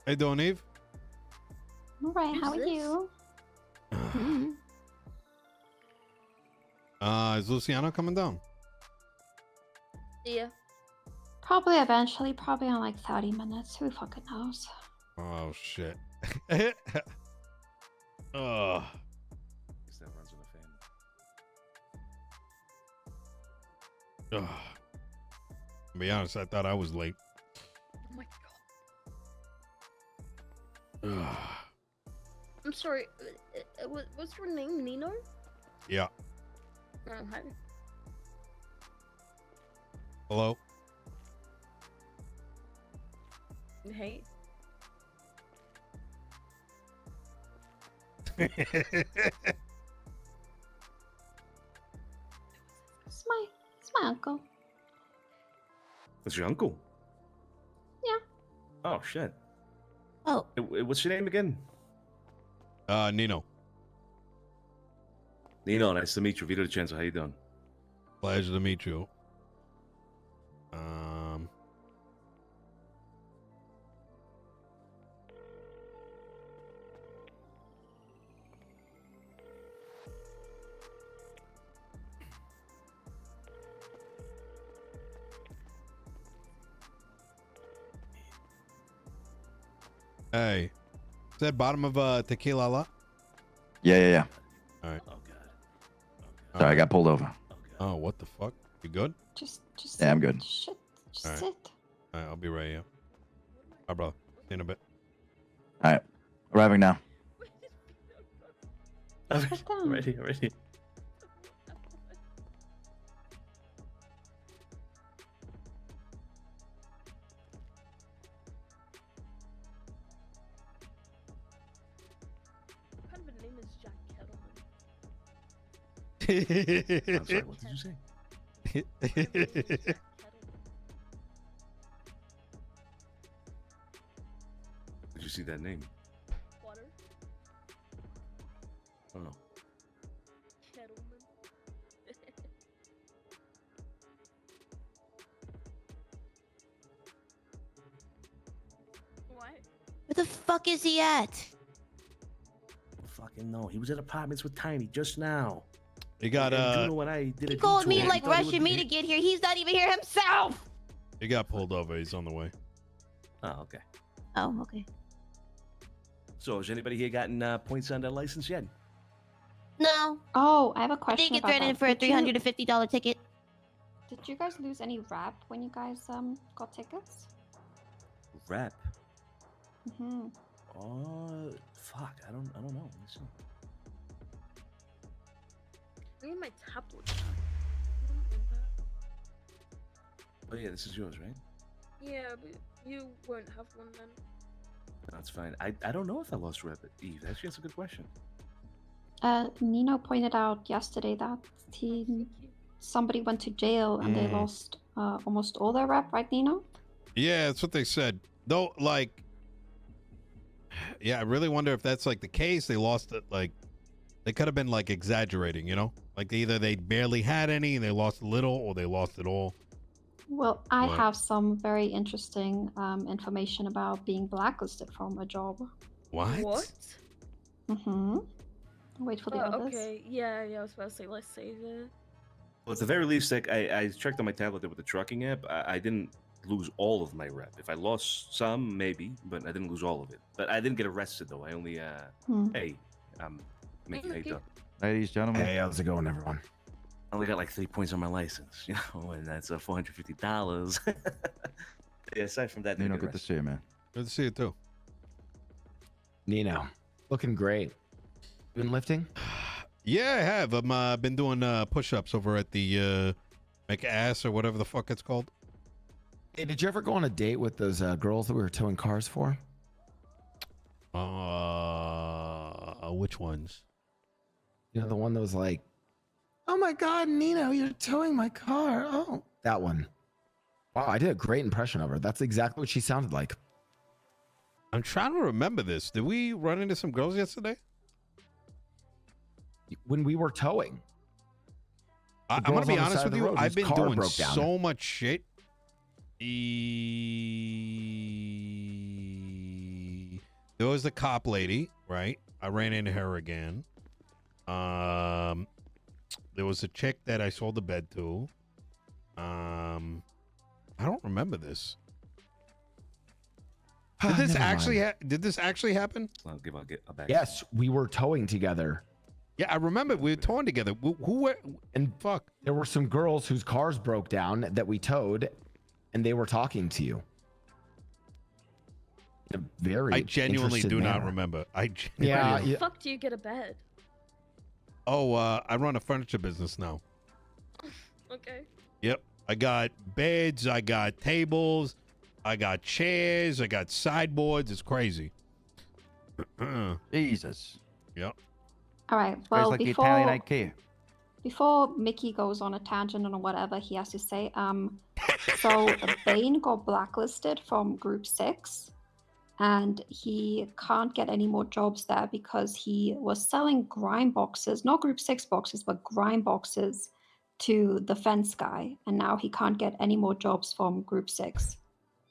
Hey, doing, Eve? All right, how are you? Is Luciano coming down? Yeah. Probably eventually, probably in like 30 minutes. Who fucking knows? Oh, shit. Ugh. That runs in the family. Ugh. To be honest, I thought I was late. Oh my god. Ugh. I'm sorry. What's your name? Nino? Yeah. Oh, hi. Hello? Hey. It's my uncle. That's your uncle? Yeah. Oh, shit. Oh. What's your name again? Nino. Nino, nice to meet you. Vito DiCenzo, how you doing? Pleasure to meet you. Hey. Is that bottom of tequila la? Yeah. All right. Oh, God. Sorry, I got pulled over. Oh, what the fuck? You good? Just Yeah, I'm sit. good. Shit, just All right. sit. All right, I'll be right here. Bye, brother. See you in a bit. All right, arriving now. Sit down. Already. What kind of a name is Jack Kettleman? I'm sorry, what did you say? What kind of a name is Jack Kettleman? Did you see that name? Water? I don't know. Kettleman? What? Where the fuck is he at? Fucking no. He was at apartments with Tiny just now. You got And Juno and I did He a called me detour. like We thought he rushing would me be- to get here. He's not even here himself. he got pulled over. He's on the way. Oh, okay. Oh, okay. So, has anybody here gotten points on their license yet? No, Oh, I have a I question did get about thrown in that. for a Did you- $350 ticket. Did you guys lose any rap when you guys got tickets? Rap. Mm-hmm. Fuck. I don't know. Let me see. I need my tablet back. I don't remember. Oh yeah, this is yours, right? Yeah, but you won't have one then. That's fine. I don't know if I lost rep at Eve. Actually, that's a good question. Nino pointed out yesterday that Thank you. somebody went to jail and they lost almost all their rap, right, Nino? Yeah, that's what they said. Though, like, yeah, I really wonder if that's like the case. They lost it. Like, they could have been like exaggerating, you know? Like either they barely had any and they lost a little, or they lost it all. Well, I What? have some very interesting information about being blacklisted from a job. What? Mm-hmm. Wait for the Oh, others. okay. Yeah, I was about to say, let's save it. Well, at the very least, like I checked on my tablet there with the trucking app. I didn't lose all of my rep. If I lost some, maybe, but I didn't lose all of it. But I didn't get arrested though. I only hey, Mickey, how you doing? Ladies, gentlemen. Hey, how's it going, everyone? I only got like 3 points on my license, you know, and that's $450. Yeah, aside from that, Nino, didn't get good to arrested. see you, man. Good to see you too. Nino, looking great. Been lifting? Yeah, I have. I've been doing push-ups over at the make ass or whatever the fuck it's called. Hey, did you ever go on a date with those girls that we were towing cars for? Which ones? You know, the one that was like, "Oh my God, Nino, you're towing my car." Oh, that one. Wow, I did a great impression of her. That's exactly what she sounded like. I'm trying to remember this. Did we run into some girls yesterday? When we were towing. I'm girls gonna be on the honest side of with the you. road I've whose been car doing broke down. so much shit. There was the cop lady, right? I ran into her again. There was a chick that I sold the bed to. I don't remember this. Did this Never actually mind. did this actually happen? I'll get a back. Yes, we were towing together. Yeah, I remember we were torn together. Who were And fuck? there were some girls whose cars broke down that we towed, and they were talking to you. In a very I genuinely interested do not manner. remember. I Yeah, genuinely Where the yeah. fuck do you get a bed? Oh, I run a furniture business now. Okay. Yep. I got beds, I got tables, I got chairs, I got sideboards. It's crazy. Jesus. Yep. All right. It's Well, like the Italian before IKEA. before Mickey goes on a tangent on whatever he has to say, so Bane got blacklisted from Group 6, and he can't get any more jobs there because he was selling grime boxes, not Group 6 boxes, but grime boxes to the fence guy, and now he can't get any more jobs from Group 6.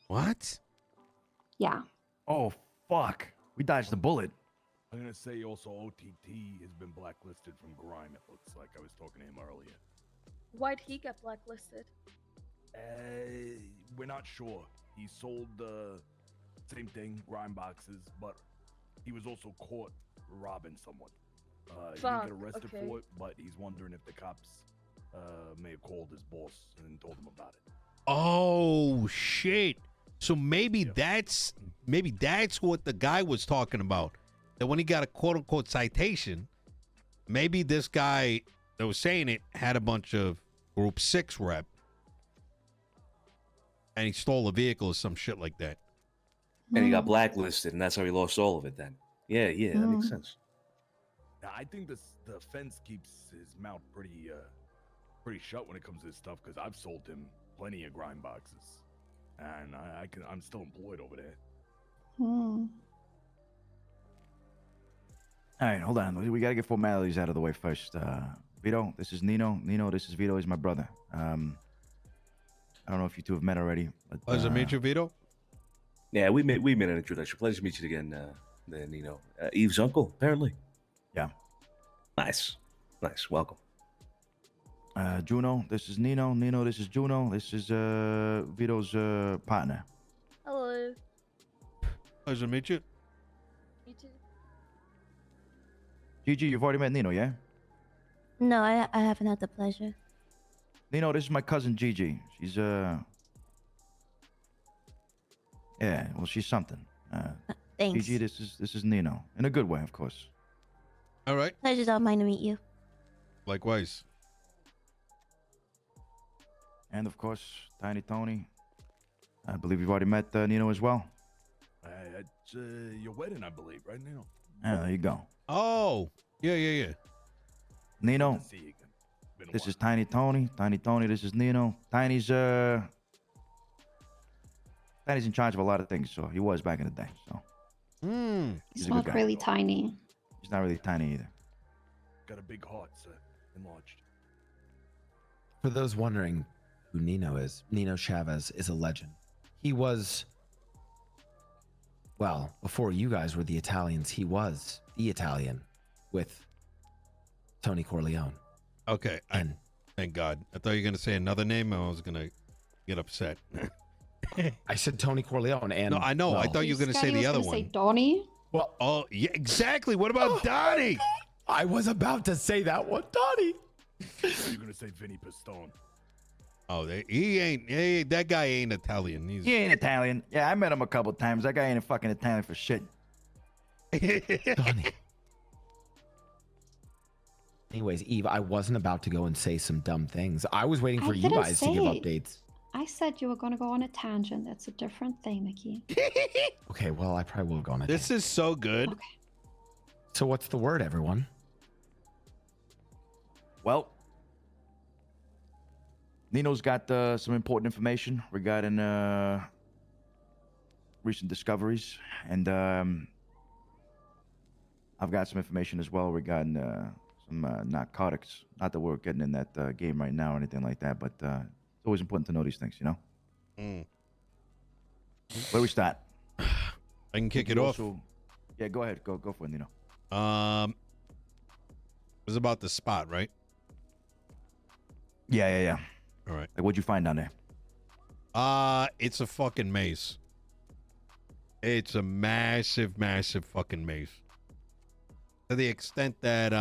What? Yeah. Oh, fuck. We dodged the bullet. I'm gonna say also OTT has been blacklisted from Grime. It looks like I was talking to him earlier. Why'd he get blacklisted? We're not sure. He sold the same thing, Grime boxes, but he was also caught robbing someone. He didn't Fuck, get arrested okay. for it, but he's wondering if the cops may have called his boss and told him about it. Oh shit. So maybe Yeah. that's what the guy was talking about. That when he got a quote unquote citation, maybe this guy that was saying it had a bunch of Group 6 rep and he stole a vehicle or some shit like that. And he got blacklisted, and that's how he lost all of it. Then, yeah, that makes sense. Now, I think the fence keeps his mouth pretty shut when it comes to this stuff because I've sold him plenty of Grime boxes, and I'm still employed over there. Hmm. All right, hold on. We gotta get formalities out of the way first. Vito, this is Nino. Nino, this is Vito. He's my brother. I don't know if you two have met already. But, Pleasure to meet you, Vito. Yeah, we made an introduction. Pleasure to meet you again, Nino. Eve's uncle, apparently. Yeah. Nice. Welcome. Juno, this is Nino. Nino, this is Juno. This is Vito's partner. Hello. Pleasure to meet you. You too. Gigi, you've already met Nino, yeah? No, I haven't had the pleasure. Nino, this is my cousin Gigi. She's yeah, well, she's something. Thanks. Gigi, this is Nino, in a good way, of course. All right. Pleasure's all mine to meet you. Likewise. And of course, Tiny Tony. I believe you've already met Nino as well. It's your wedding, I believe, right now. Yeah, there you go. Oh, yeah. Nino, Good to see you again. Been a this while. is Tiny Tony. Tiny Tony, this is Nino. Tiny's in charge of a lot of things, so he was back in the day. So Hmm. He's He's a good not guy. really tiny. he's not really tiny either. Got a big heart, sir. Enlarged. For those wondering who Nino is, Nino Chavez is a legend. He was, well, before you guys were the Italians, he was the Italian with Tony Corleone. Okay. And Thank God. I thought you were gonna say another name, and I was gonna get upset. I said Tony Corleone, and No, I know. I well, thought you were gonna say the other Say one. Donnie. well, Oh, yeah, exactly. What about Donnie? I was about to say that one, Donnie. You're gonna say Vinny Pistone. Oh, that guy ain't Italian. He's He ain't Italian. Yeah, I met him a couple times. That guy ain't fucking Italian for shit. Donnie. Anyways, Eve, I wasn't about to go and say some dumb things. I was waiting I for you didn't guys to give say. updates. I said you were going to go on a tangent. That's a different thing, Mickey. Okay, well, I probably will go on a This is so good. Okay. So what's the word, everyone? Well, Nino's got some important information regarding recent discoveries, and I've got some information as well regarding some narcotics. Not that we're getting in that game right now or anything like that, but it's always important to know these things, you know? Mm. Where we start? I can kick it You off. also- Yeah, go ahead. Go for it, Nino. It was about the spot, right? Yeah. All right. Like, what'd you find down there? It's a fucking maze. It's a massive, massive fucking maze. To the extent that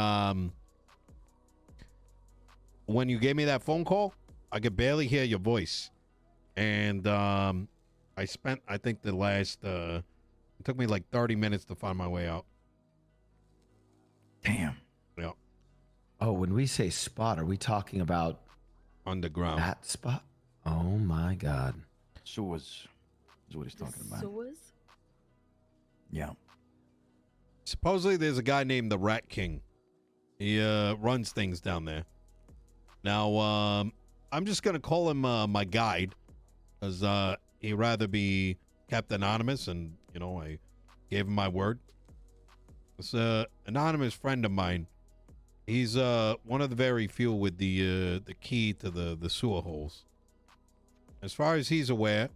when you gave me that phone call, I could barely hear your voice. And I spent, I think, the last it took me like 30 minutes to find my way out. Damn. Yeah. Oh, when we say spot, are we talking about Underground. that spot? Oh my God. Sewers is what he's talking about. Sewers? Yeah. Supposedly there's a guy named the Rat King. He runs things down there. Now, I'm just going to call him my guide, because he'd rather be kept anonymous, and, you know, I gave him my word. This anonymous friend of mine, he's one of the very few with the key to the sewer holes. As far as he's aware,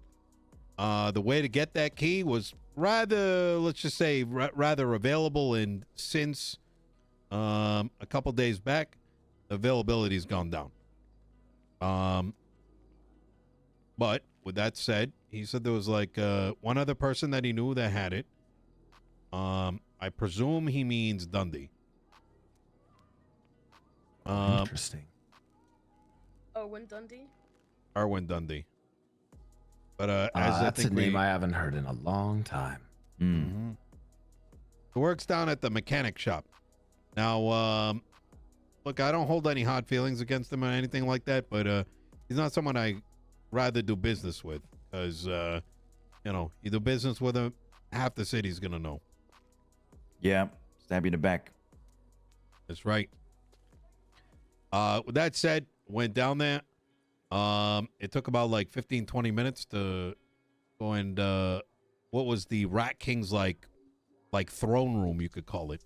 the way to get that key was rather, let's just say, rather available, and since a couple days back, availability's gone down. But with that said, he said there was like one other person that he knew that had it. I presume he means Dundee. Interesting. Owen Dundee? Arwen Dundee. But as I That's think a name I haven't heard in a long time. He works down at the mechanic shop. Now, look, I don't hold any hard feelings against him or anything like that, but he's not someone I rather do business with, because you know, you do business with him, half the city's gonna know. Yeah. Stab you in the back. That's right. With that said, went down there. It took about like 15-20 minutes to go and what was the Rat King's like throne room, you could call it.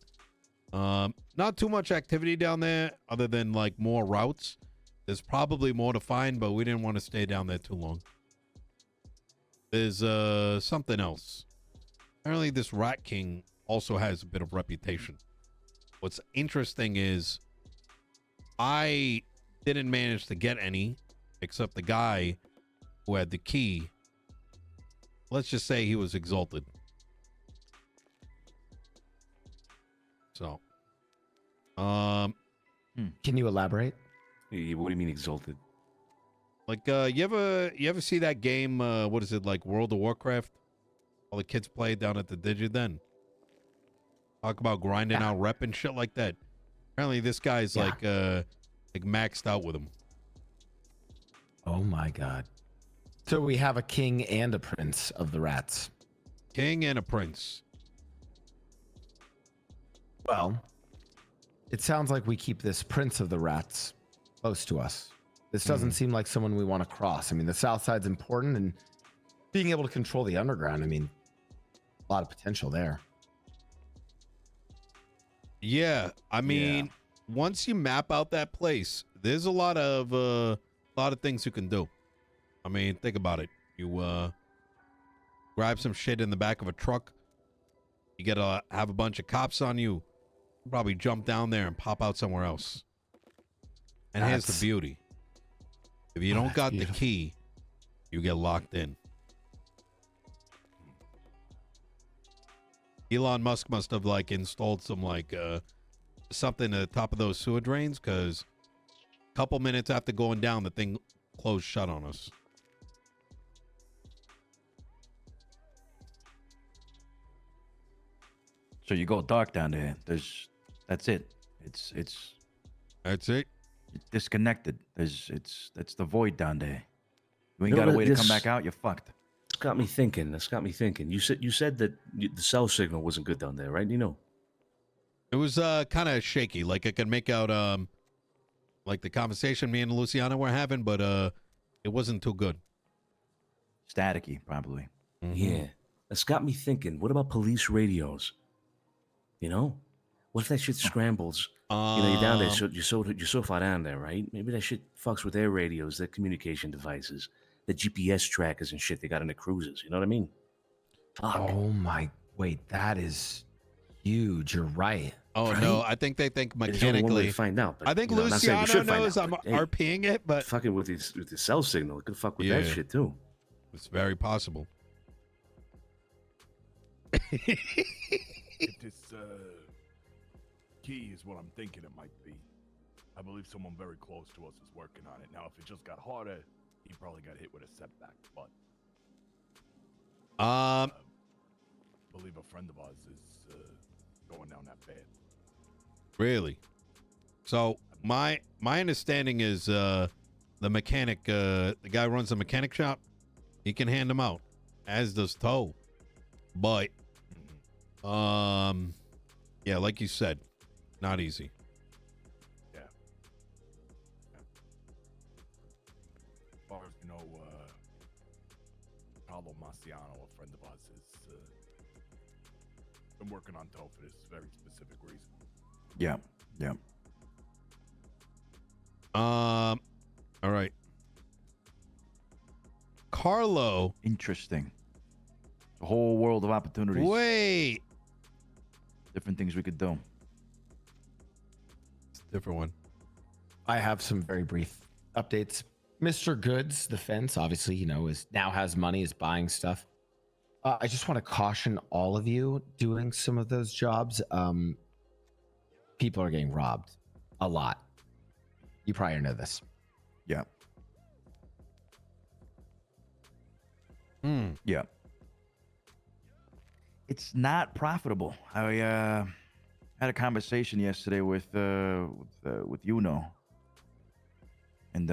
Not too much activity down there other than like more routes. There's probably more to find, but we didn't want to stay down there too long. There's something else. Apparently this Rat King also has a bit of reputation. What's interesting is I didn't manage to get any, except the guy who had the key. Let's just say he was exalted. So, Can you elaborate? What do you mean exalted? like, you ever see that game? What is it, like World of Warcraft? All the kids play down at the Digiden. Talk about grinding out rep and shit like that. Apparently, this guy's like maxed out with him. Oh my God. So we have a king and a prince of the rats. King and a prince. Well, it sounds like we keep this prince of the rats close to us. This doesn't seem like someone we want to cross. I mean, the south side's important, and being able to control the underground, I mean, a lot of potential there. Yeah, I mean, once you map out that place, there's a lot of things you can do. I mean, think about it. You grab some shit in the back of a truck. You gotta have a bunch of cops on you. Probably jump down there and pop out somewhere else. And here's the beauty. If you don't got the key, you get locked in. Elon Musk must have like installed some like something at the top of those sewer drains, because a couple minutes after going down, the thing closed shut on us. So you go dark down there. That's it. It's That's it. disconnected. That's the void down there. You ain't You know got a what, way to come this- back out. You're fucked. It's got me thinking. That's got me thinking. You said that the cell signal wasn't good down there, right? You know. It was kind of shaky. Like I could make out like the conversation me and Luciana were having, but it wasn't too good. Staticky, probably. Yeah, that's got me thinking. What about police radios? You know, what if that shit scrambles? You know, you're down there, so you're so far down there, right? Maybe that shit fucks with their radios, their communication devices, the GPS trackers and shit they got in the cruisers. You know what I mean? Fuck. Oh my, wait, that is huge. You're right. Oh Right? no, I think they think There's only one way mechanically. to find out. But, I think you know, I'm not saying we Luciano should find knows out, I'm but, hey, RPing it, but fucking with the cell signal, it could fuck with that Yeah. shit too. it's very possible. If this key is what I'm thinking it might be, I believe someone very close to us is working on it. Now, if it just got harder, he probably got hit with a setback. But Um, I believe a friend of ours is going down that path. really. So my understanding is the mechanic, the guy who runs the mechanic shop. He can hand them out, as does Toe. But yeah, like you said, not easy. As far as you know, Paolo Marciano, a friend of ours, has been working on Toe for this very specific reason. Yeah. Yeah. All right. Carlo, Interesting. A whole world of opportunities. wait. Different things we could do. It's a different one. I have some very brief updates. Mr. Goods, the fence, obviously, is now has money, is buying stuff. I just want to caution all of you doing some of those jobs. People are getting robbed a lot. You probably know this. Yeah. Yeah. It's not profitable. I had a conversation yesterday with Nino. And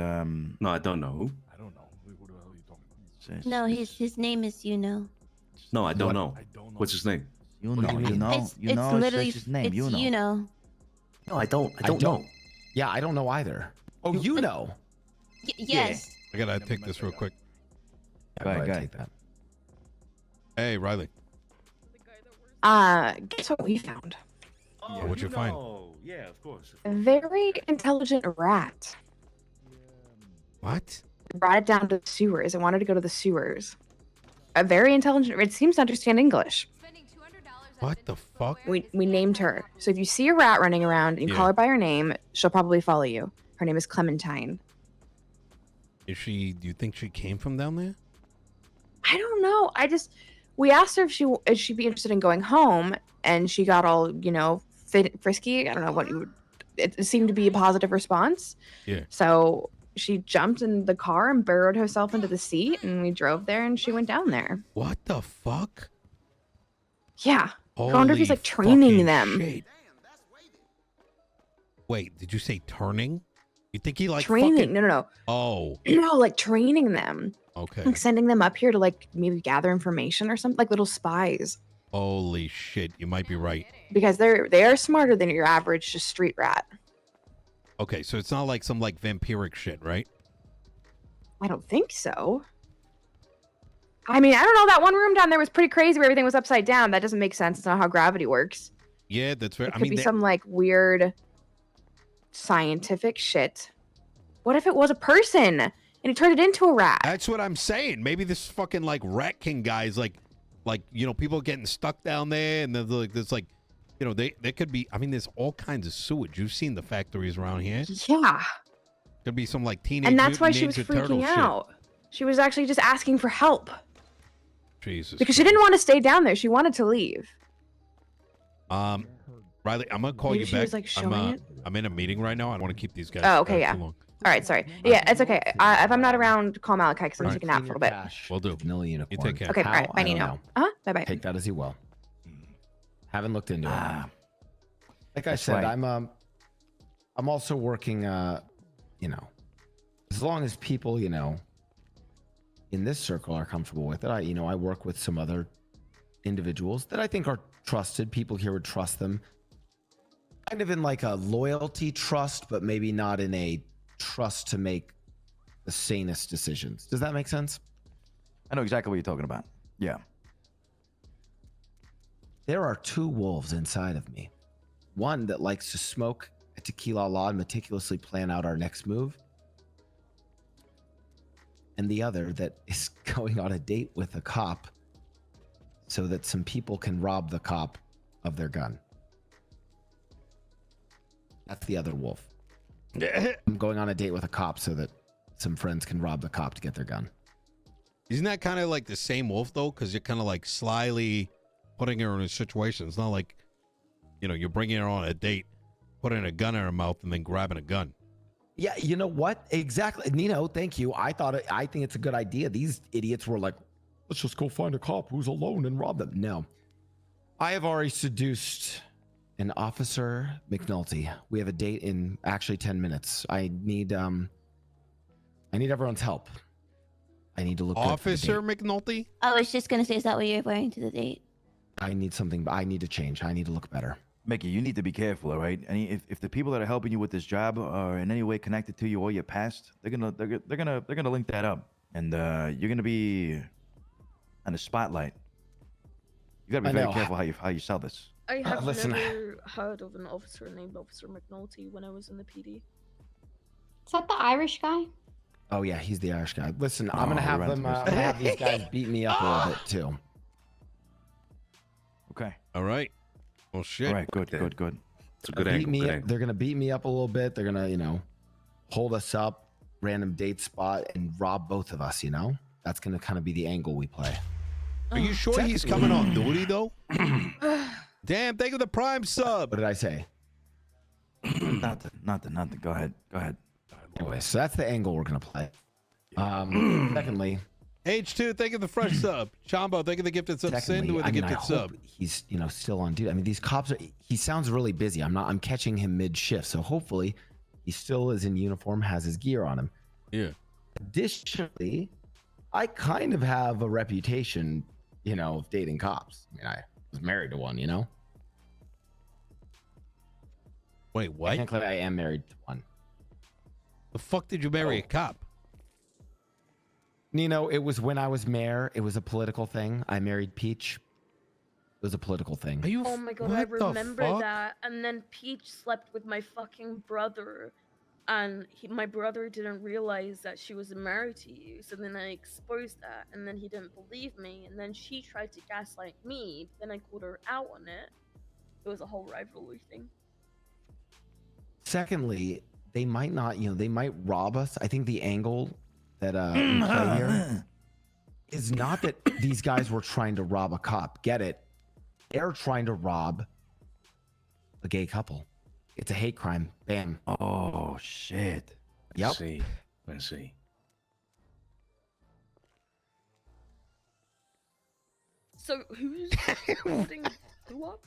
No, I don't know who. I don't know. What the hell are you talking about? No, his name is No, I don't What? know. I don't know. What's his name? You What do know, you you mean? know, It's you know, literally it's his name. it's You know. No, I don't. I don't don't. know. Yeah, I don't know either. Oh, you know. Yes. I gotta take this real quick. Go ahead, I'll go ahead. take that. Hey, Riley. Guess what we found? Oh, what'd you find? Yeah, of course. A very intelligent rat. What? Brought it down to the sewers. It wanted to go to the sewers. A very intelligent. It seems to understand English. What the fuck? We named her. So if you see a rat running around and you call Yeah. her by her name, she'll probably follow you. Her name is Clementine. Is she? Do you think she came from down there? I don't know. We asked her if she'd be interested in going home, and she got all frisky. I don't know what you would. It seemed to be a positive response. Yeah. So she jumped in the car and burrowed herself into the seat, and we drove there, and she went down there. What the fuck? Yeah. I wonder if he's Holy like training fucking them. shit. Wait, did you say turning? You think he like Training? fucking? No. Oh, No, like training them. okay. Like sending them up here to like maybe gather information or something, like little spies. Holy shit, you might be right. Because they are smarter than your average just street rat. Okay, so it's not like some like vampiric shit, right? I don't think so. I mean, I don't know. That one room down there was pretty crazy where everything was upside down. That doesn't make sense. It's not how gravity works. Yeah, that's very. It I could mean, be some like weird scientific shit. What if it was a person and he turned it into a rat? that's what I'm saying. Maybe this fucking like Rat King guy is like people getting stuck down there, and there's like, they could be. I mean, there's all kinds of sewage. You've seen the factories around here. Yeah. Could be some like teenage. And that's why she was Mutant Ninja Turtle freaking shit. out. She was actually just asking for help Jesus. because she didn't want to stay down there. She wanted to leave. Riley, I'm gonna call Maybe you she back. was, like, showing it? I'm in a meeting right now. I don't want to keep these guys. Oh, okay, yeah. Too long. All right, sorry. Yeah, it's okay. If I'm not around, call Malachi because I'm Alright. taking a nap for a little bit. Will do. Vanilla unicorn. You take care. Okay, How? all right. Bye, I don't Nino. know. Bye bye. Take that as you will. Haven't looked into it. Ah, Like I that's said, right. I'm also working. As long as people, in this circle are comfortable with it, I work with some other individuals that I think are trusted. People here would trust them. Kind of in like a loyalty trust, but maybe not in a trust to make the sanest decisions. Does that make sense? I know exactly what you're talking about. Yeah. There are two wolves inside of me. One that likes to smoke a tequila law and meticulously plan out our next move. And the other that is going on a date with a cop so that some people can rob the cop of their gun. That's the other wolf. I'm going on a date with a cop so that some friends can rob the cop to get their gun. Isn't that kind of like the same wolf though? Because you're kind of like slyly putting her in a situation. It's not like, you know, you're bringing her on a date, putting a gun in her mouth, and then grabbing a gun. Yeah, you know what? Exactly, Nino. Thank you. I think it's a good idea. These idiots were like, let's just go find a cop who's alone and rob them. No, I have already seduced an Officer McNulty. We have a date in actually 10 minutes. I need everyone's help. I need to look good for the Officer date. McNulty? I was just gonna say, is that what you're wearing to the date? I need something. I need to change. I need to look better. Mickey, you need to be careful, all right? And if the people that are helping you with this job are in any way connected to you or your past, they're gonna link that up, and you're gonna be on the spotlight. You gotta be very careful how you sell this. I have listen. never heard of an officer named Officer McNulty when I was in the PD. Is that the Irish guy? Oh yeah, he's the Irish guy. Listen, I'm gonna we have ran them. through I'm gonna have these guys beat me up a little bit too. Okay. All right. Well, shit. All right. Good. It's a good Beat angle. me Good up. angle. They're gonna beat me up a little bit. They're gonna, hold us up, random date spot, and rob both of us. That's gonna kind of be the angle we play. Are you sure he's coming on duty though? Damn, think of the Prime sub. What did I say? Nothing. Go ahead. Anyway, so that's the angle we're gonna play. Secondly, H2, think of the fresh sub. Chambo, think of the gifted sub. Cindy with the I gifted hope sub. he's still on duty. I mean, these cops are. He sounds really busy. I'm catching him mid shift, so hopefully he still is in uniform, has his gear on him. Yeah. Additionally, I kind of have a reputation, of dating cops. I mean, I was married to one. Wait, what? Technically, I am married to one. The fuck did you marry a cop? Nino, it was when I was mayor. It was a political thing. I married Peach. It was a political thing. Are you? Oh my god, what I the remember fuck? that. And then Peach slept with my fucking brother, and my brother didn't realize that she was married to you. So then I exposed that, and then he didn't believe me. And then she tried to gaslight me. Then I called her out on it. It was a whole rivalry thing. Secondly, they might not. They might rob us. I think the angle that we play here is not that these guys were trying to rob a cop. Get it? They're trying to rob a gay couple. It's a hate crime. Bam. Oh shit. Yep. Let's see. So who's holding who up?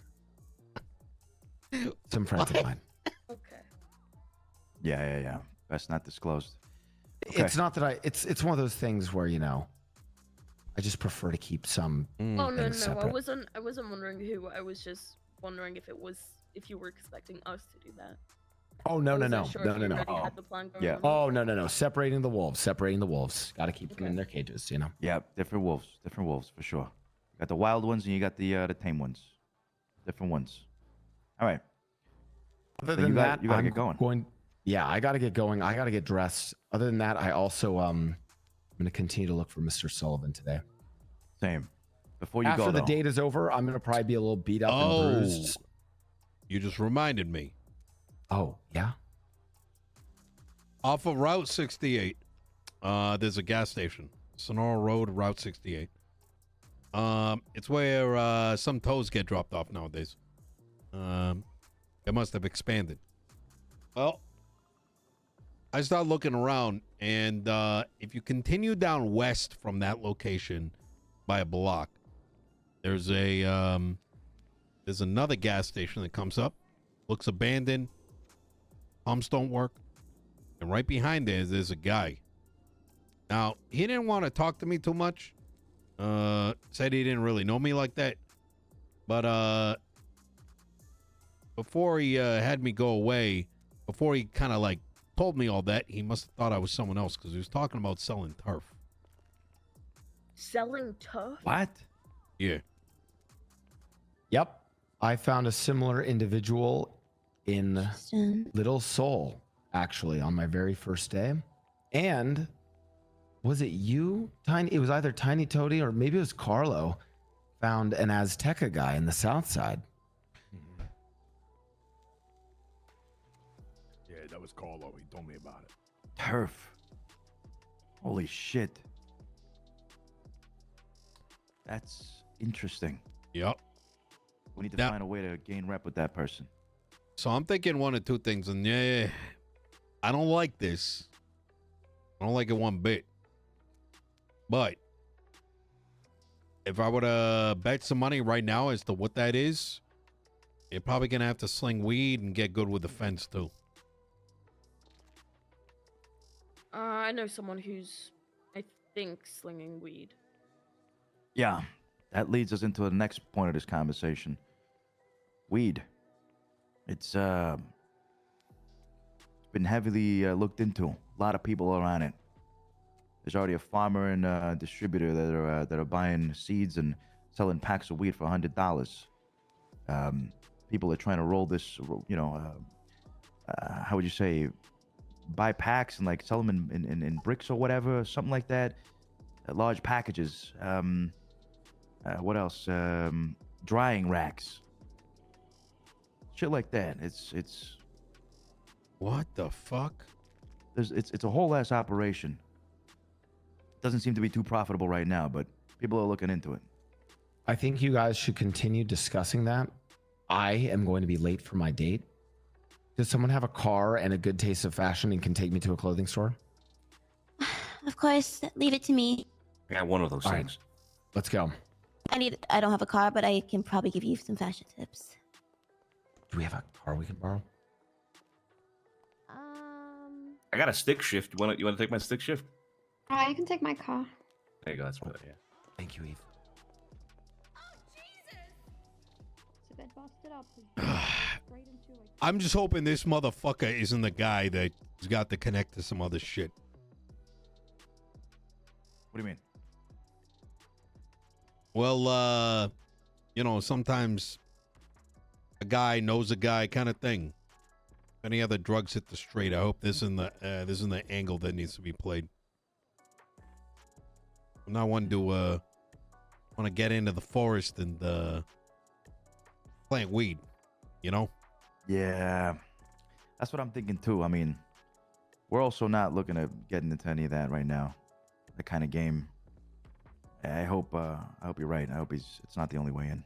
Some friends of mine. Okay. Yeah. Best not disclosed. It's not that it's one of those things where I just prefer to keep some. Oh no, things I separate. wasn't wondering who. I was just wondering if you were expecting us to do that. Oh no. I wasn't sure if you already Oh. had the plan going Yeah. on. Oh no. Separating the wolves. Got to keep them in their cages. Yeah, different wolves for sure. You got the wild ones and you got the tame ones. Different ones. All right. Other So than you that, gotta I'm get going. Yeah, I gotta get going. I gotta get dressed. Other than that, I also I'm gonna continue to look for Mr. Sullivan today. Same. Before you After go, the though, date is over, I'm gonna probably be a little beat up and bruised. You just reminded me. Oh yeah. Off of Route 68, there's a gas station. Sonora Road, Route 68. It's where some tows get dropped off nowadays. It must have expanded. Well, I started looking around, and if you continue down west from that location by a block, there's another gas station that comes up. Looks abandoned. Pumps don't work. And right behind there's a guy. Now, he didn't want to talk to me too much. Said he didn't really know me like that. But before he had me go away, before he kind of like told me all that, he must have thought I was someone else because he was talking about selling turf. Selling turf? what? Yeah. Yep. I found a similar individual in Interesting. Little Seoul, actually, on my very first day. And was it you, Tiny? It was either Tiny Toady or maybe it was Carlo. Found an Azteca guy in the South Side. right. That was Carlo. He told me about it. Turf. Holy shit. That's interesting. Yep. We need to Now- find a way to gain rep with that person. So I'm thinking one of two things, and yeah, I don't like this. I don't like it one bit. But if I were to bet some money right now as to what that is, you're probably gonna have to sling weed and get good with the fence too. I know someone who's, I think, slinging weed. Yeah. That leads us into the next point of this conversation. Weed. It's been heavily looked into. A lot of people are on it. There's already a farmer and distributor that are buying seeds and selling packs of weed for $100. People are trying to roll this, how would you say, buy packs and like sell them in bricks or whatever, something like that. Large packages. What else? Drying racks. Shit like that. It's What the fuck? it's a whole ass operation. Doesn't seem to be too profitable right now, but people are looking into it. I think you guys should continue discussing that. I am going to be late for my date. Does someone have a car and a good taste of fashion and can take me to a clothing store? Of course, leave it to me. I got one of those All right. things. Let's go. I don't have a car, but I can probably give you some fashion tips. Do we have a car we can borrow? I got a stick shift. You want to take my stick shift? You can take my car. There you go. That's better. Yeah. Thank you, Eve. It's a bit busted up. I'm just hoping this motherfucker isn't the guy that's got to connect to some other shit. What do you mean? Well, sometimes a guy knows a guy kind of thing. Any other drugs hit the street? I hope this isn't the angle that needs to be played. I'm not one to want to get into the forest and plant weed, you know? Yeah, that's what I'm thinking too. I mean, we're also not looking at getting into any of that right now. That kind of game. I hope you're right. I hope it's not the only way in.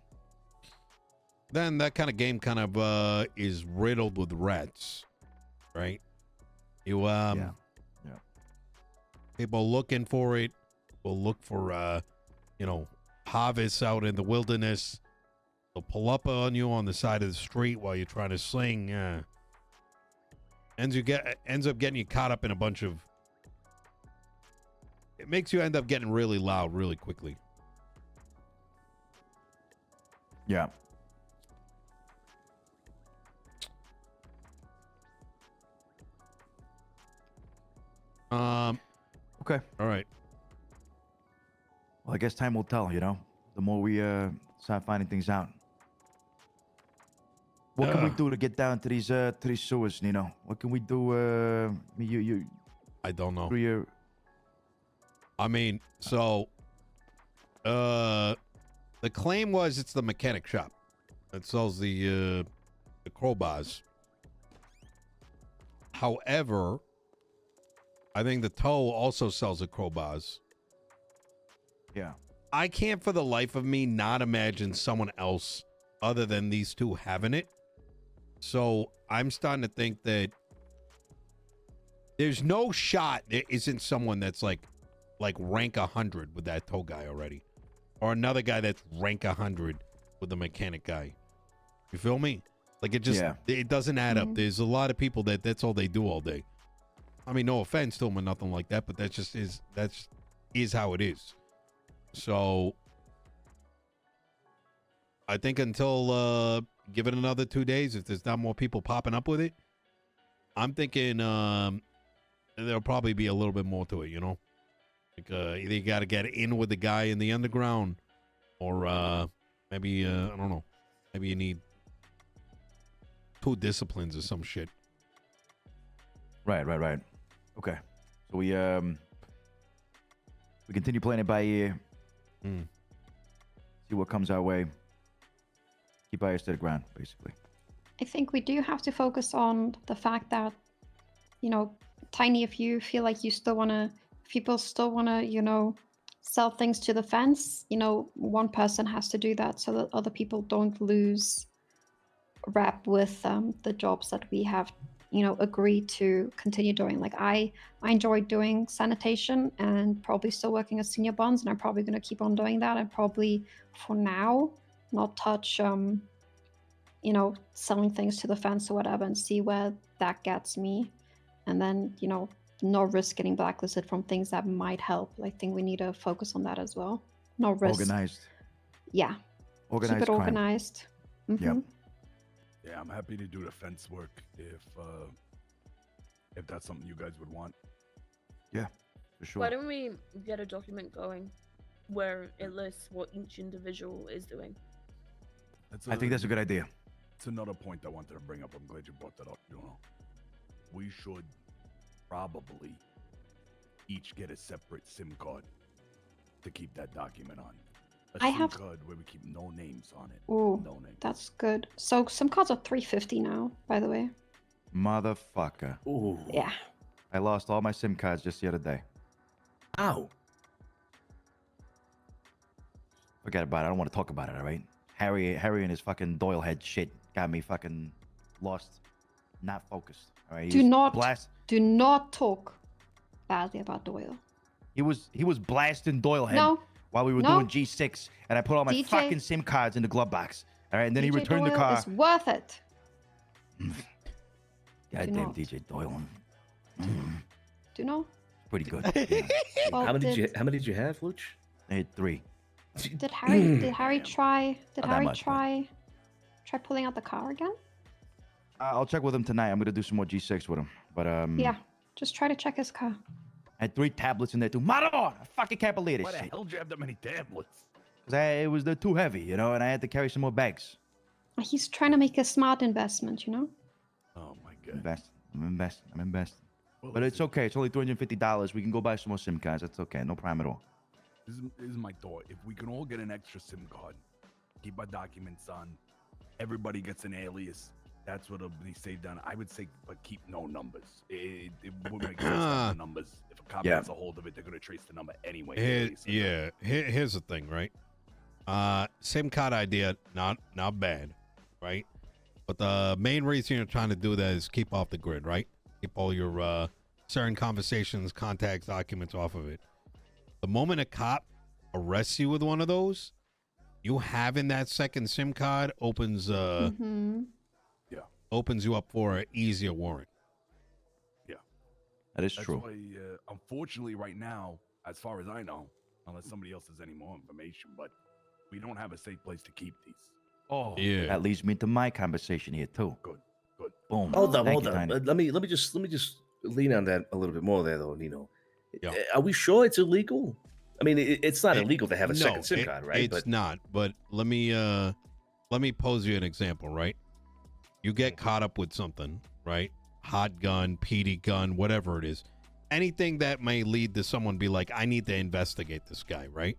Then that kind of game kind of is riddled with rats, right? Yeah. People looking for it will look for harvests out in the wilderness. They'll pull up on you on the side of the street while you're trying to sling. Ends up getting you caught up in a bunch of. It makes you end up getting really loud really quickly. Yeah. Okay. All right. Well, I guess time will tell, the more we start finding things out. What can we do to get down to these sewers, Nino? What can we do? I don't know. Through your... I mean, so the claim was it's the mechanic shop that sells the crowbars. However, I think the tow also sells the crowbars. Yeah. I can't for the life of me not imagine someone else other than these two having it. So I'm starting to think that there's no shot there isn't someone that's like rank 100 with that tow guy already. Or another guy that's rank 100 with the mechanic guy. You feel me? Like it doesn't add up. There's a lot of people that's all they do all day. I mean, no offense to them or nothing like that, but that's how it is. So I think until give it another 2 days, if there's not more people popping up with it, I'm thinking there'll probably be a little bit more to it, Like either you got to get in with the guy in the underground, or maybe I don't know, maybe you need 2 disciplines or some shit. Right. Okay. So we continue playing it by ear. See what comes our way. Keep our ears to the ground, basically. I think we do have to focus on the fact that Tiny, if you feel like you still want to, people still want to, sell things to the fence, one person has to do that so that other people don't lose rep with the jobs that we have, agreed to continue doing. Like I enjoy doing sanitation and probably still working as senior bonds, and I'm probably going to keep on doing that. And probably for now not touch, selling things to the fence or whatever, and see where that gets me. And then, not risk getting blacklisted from things that might help. I think we need to focus on that as well. No risk. Organized. Yeah. Organized Keep it crime. organized. Yep. Yeah, I'm happy to do the fence work if that's something you guys would want. Yeah, for sure. Why don't we get a document going where it lists what each individual is doing? I think that's a good idea. It's another point I wanted to bring up. I'm glad you brought that up. We should probably each get a separate SIM card to keep that document on. A SIM card where we keep no names on it. Ooh, no names. that's good. So SIM cards are $350 now, by the way. Motherfucker. Ooh. Yeah. I lost all my SIM cards just the other day. Ow. Forget about it. I don't want to talk about it, all right? Harry and his fucking Doyle head shit got me fucking lost, not focused. All right. Do not talk badly about Doyle. He was blasting Doyle head while we were doing G6, and I put all my fucking SIM cards in the glove box. All right, and then he returned the car. It's worth it. Goddamn DJ Doyle. Do know? Pretty good. Yeah. Well, how many did you have, Luch? I had 3. Did Harry try much, pulling out the car again? I'll check with him tonight. I'm gonna do some more G6 with him. But yeah, just try to check his car. I had 3 tablets in there too. Maradon! I fucking can't believe this Why the shit. hell did you have that many tablets? Because they're too heavy, and I had to carry some more bags. He's trying to make a smart investment, Oh my god. I'm investing. Well, But it's okay. It's only $350. We can go buy some more SIM cards. That's okay. No problem at all. This is my thought. If we can all get an extra SIM card, keep our documents on, everybody gets an alias. That's what'll be saved down. I would say, but keep no numbers. It would make sense to have the numbers. If a cop gets a hold of it, they're gonna trace the number anyway. Here's the thing, right? SIM card idea, not bad, right? But the main reason you're trying to do that is keep off the grid, right? Keep all your certain conversations, contacts, documents off of it. The moment a cop arrests you with one of those, you having that second SIM card opens opens you up for an easier warrant. Yeah, that is true. Why, unfortunately, right now, as far as I know, unless somebody else has any more information, but we don't have a safe place to keep these. Oh, yeah. That leads me to my conversation here too. Good. Boom. Hold on. Tiny. Let me just lean on that a little bit more there, though, Nino. Yeah. Are we sure it's illegal? I mean, it's not illegal to have a second SIM card, right? It's not. But let me pose you an example, right? You get caught up with something, right? Hot gun, PD gun, whatever it is. Anything that may lead to someone be like, I need to investigate this guy, right?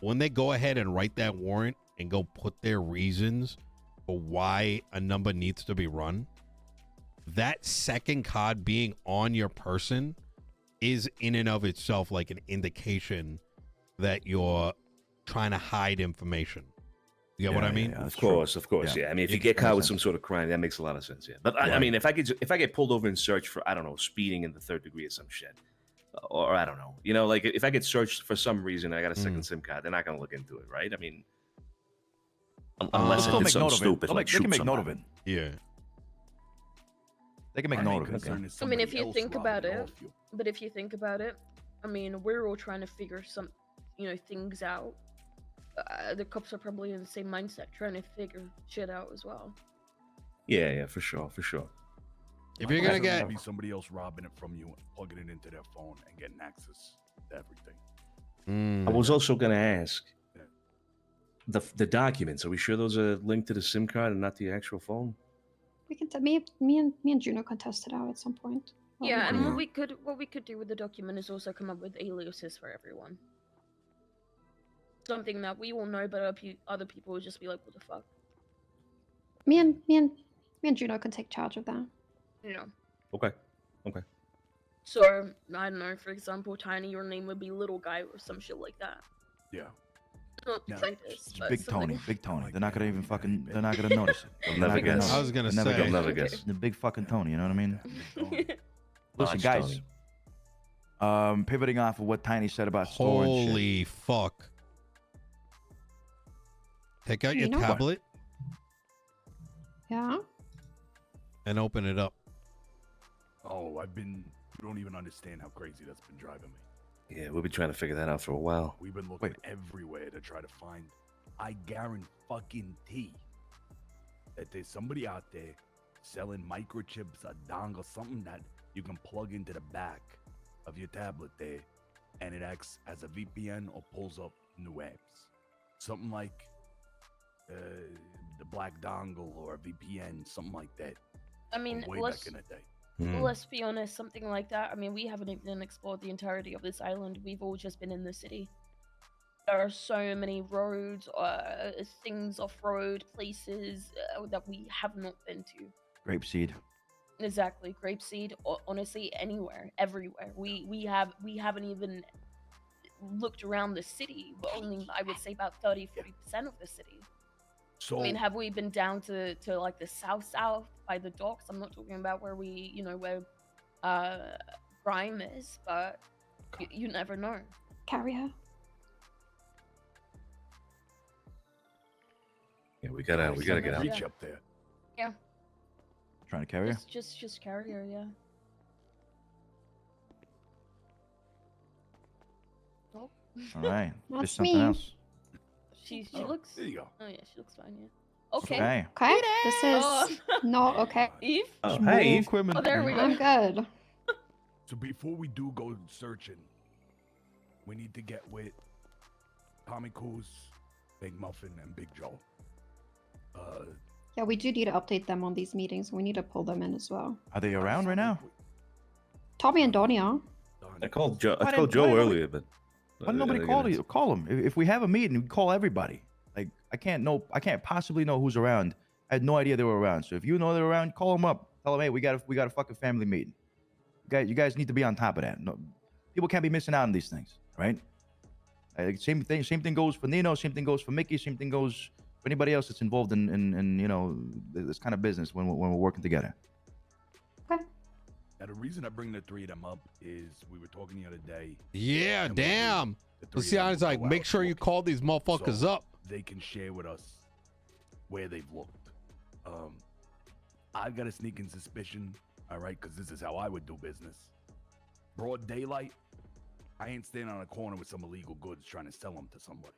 When they go ahead and write that warrant and go put their reasons for why a number needs to be run, that second card being on your person is in and of itself like an indication that you're trying to hide information. You get what I mean? Yeah, of course. Yeah. I mean, if you get caught with some sort of crime, that makes a lot of sense. Yeah. But I mean, if I get pulled over and searched for, I don't know, speeding in the 3rd degree or some shit, or I don't know, like if I get searched for some reason, I got a second SIM card, they're not gonna look into it, right? I mean, unless I did something stupid, like shoot make somebody. note of it. Yeah. They can make note of it. I mean, if you think about it, I mean, we're all trying to figure some, things out. The cops are probably in the same mindset, trying to figure shit out as well. Yeah, for sure. If you're gonna get be somebody else robbing it from you, plugging it into their phone, and getting access to everything. I was also gonna ask the documents. Are we sure those are linked to the SIM card and not the actual phone? We can me and Juno can test it out at some point. Yeah, and what we could do with the document is also come up with aliases for everyone. Something that we will know, but other people will just be like, "What the fuck?" Me and Juno can take charge of that. You know. Okay. Okay. So I don't know. For example, Tiny, your name would be Little Guy or some shit like that. Yeah. Not No, Titus, It's but Big something. Tony, Big Tony. like They're not that. gonna even Yeah, fucking. big. They're not gonna notice it. They'll They're never not gonna guess. know. I was gonna They'll never say. guess. They'll never Okay. guess. The big fucking Tony. You know what I mean? Listen, Large guys. Tony. Pivoting off of what Tiny said about store and shit. Holy fuck. Take out your Nino? tablet Yeah. and open it up. Oh, you don't even understand how crazy that's been driving me. Yeah, we've been trying to figure that out for a while. We've been looking everywhere to try to find. I guarantee that there's somebody out there selling microchips, a dongle, something that you can plug into the back of your tablet there, and it acts as a VPN or pulls up new apps. Something like the black dongle or a VPN, something like that. I mean, from way let's back in the day. let's be honest. Something like that. I mean, we haven't even explored the entirety of this island. We've all just been in the city. There are so many roads, things off-road, places that we have not been to. Grapeseed. Exactly, grapeseed. Honestly, anywhere, everywhere. We haven't even looked around the city. But only I would say about 30-40% of the city. So I mean, have we been down to like the south by the docks? I'm not talking about where where Grime is, but you never know. Carrier. Yeah, we gotta get out. reach up there. Trying to carry her. Just carry her, yeah. Oh, All right. That's Just something me. else. she Oh, looks. There you go. Oh yeah, she looks fine. Yeah. Okay. Okay. Okay. This is Oh. not okay. Eve. Oh, Small hey, Eve. equipment. Oh, there we go. I'm good. So before we do go searching, we need to get with Tommy Coos, Big Muffin, and Big Joe. Yeah, we do need to update them on these meetings. We need to pull them in as well. Are they around right now? Tommy and Donnie are. I called Joe. Why I called didn't- why Joe nobody- earlier, but Why nobody call you? Call them. If we have a meeting, we call everybody. Like I can't possibly know who's around. I had no idea they were around. So if you know they're around, call them up. Tell them, hey, we got a fucking family meeting. You guys need to be on top of that. No, people can't be missing out on these things, right? Same thing goes for Nino. Same thing goes for Mickey. Same thing goes for anybody else that's involved in this kind of business when we're working together. Now the reason I bring the three of them up is we were talking the other day. Yeah, and we damn. the three of Luciano's them like, go make out sure you looking call these motherfuckers so up. They can share with us where they've looked. I got a sneaking suspicion, all right, because this is how I would do business. Broad daylight, I ain't standing on a corner with some illegal goods trying to sell them to somebody.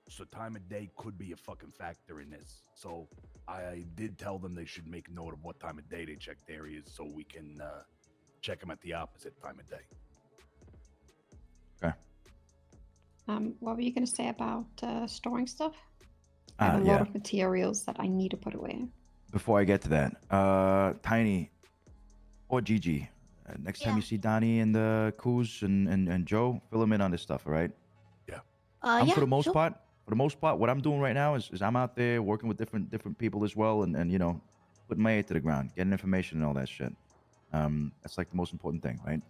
So time of day could be a fucking factor in this. So I did tell them they should make note of what time of day they check the areas so we can check them at the opposite time of day. What were you going to say about storing stuff? I have a lot of materials that I need to put away. Before I get to that, Tiny or Gigi, next time you see Donnie and Kuz and Joe, fill them in on this stuff, all right? Yeah, For the most sure. part, what I'm doing right now is I'm out there working with different people as well, and putting my ear to the ground, getting information and all that shit. That's like the most important thing, right?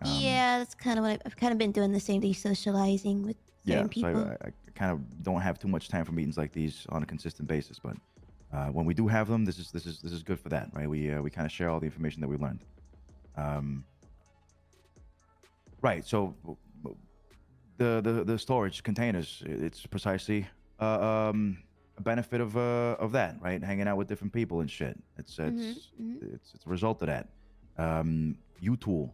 Yeah, that's kind of what I've kind of been doing the same thing, socializing with certain people. So I kind of don't have too much time for meetings like these on a consistent basis, but when we do have them, this is good for that, right? We kind of share all the information that we learned. Right. So the storage containers, it's precisely a benefit of that, right? Hanging out with different people and shit. It's a result of that. U-Tool,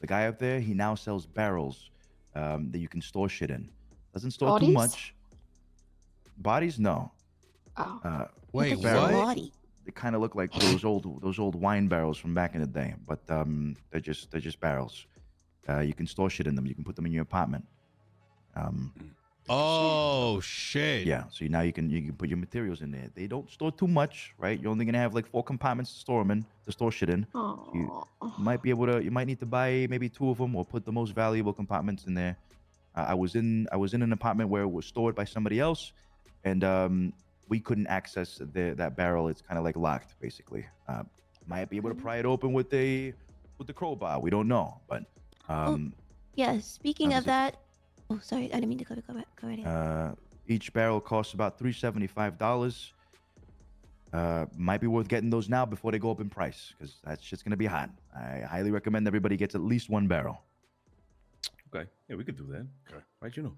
the guy up there, he now sells barrels that you can store shit in. Doesn't store too Bodies? much. Bodies, no. Oh. Wait, What the hell is a what? body? They kind of look like those old wine barrels from back in the day, but they're just barrels. You can store shit in them. You can put them in your apartment. Oh shit. Yeah, so now you can put your materials in there. They don't store too much, right? You're only gonna have like 4 compartments to store them in, to store shit in. You might be able to. You might need to buy maybe 2 of them, or put the most valuable compartments in there. I was in an apartment where it was stored by somebody else, and we couldn't access that barrel. It's kind of like locked, basically. Might be able to pry it open with the crowbar. We don't know, but Yeah, speaking How of does it- that. Oh, sorry, I didn't mean to go right in. each barrel costs about $375. Might be worth getting those now before they go up in price, because that shit's gonna be hot. I highly recommend everybody gets at least one barrel. Okay. Yeah, we could do that. Okay. Right, you know.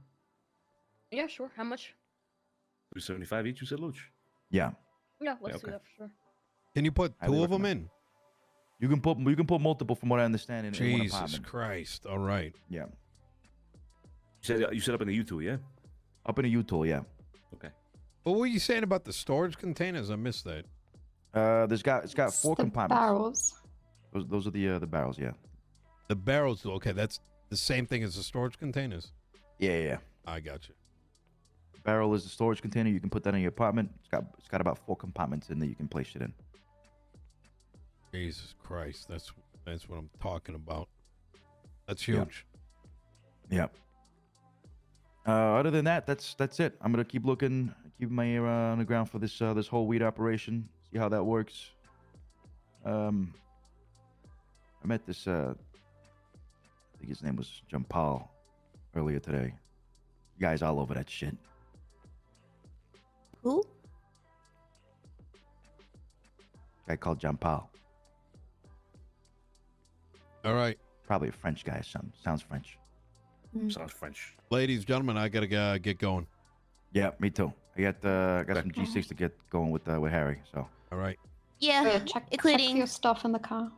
Yeah, sure. How much? 375 each, you said, Luch? Yeah, Yeah, let's okay. do that for sure. Can you put Highly two of them recommend. in? you can put multiple, from what I understand, in one Jesus apartment. Christ! All right. Yeah, You set up in the U2, yeah? up in a U-Tool. Yeah. Okay. What were you saying about the storage containers? I missed that. It's got four the compartments. barrels. Those are the barrels. Yeah. The barrels. Okay, that's the same thing as the storage containers. Yeah. I got you. Barrel is the storage container. You can put that in your apartment. It's got about 4 compartments in that you can place it in. Jesus Christ! That's what I'm talking about. That's huge. Yeah. Other than that, that's it. I'm gonna keep looking, keep my ear on the ground for this this whole weed operation. See how that works. I met this. I think his name was John Paul earlier today. You guys all over that shit. Who? Guy called John Paul. All right, Probably a French guy or something. Sounds French. Sounds French. ladies, gentlemen, I gotta get going. Yeah, me too. I got Okay. some G6 to get going with Harry. So All right. Yeah, Check for including your stuff in the car.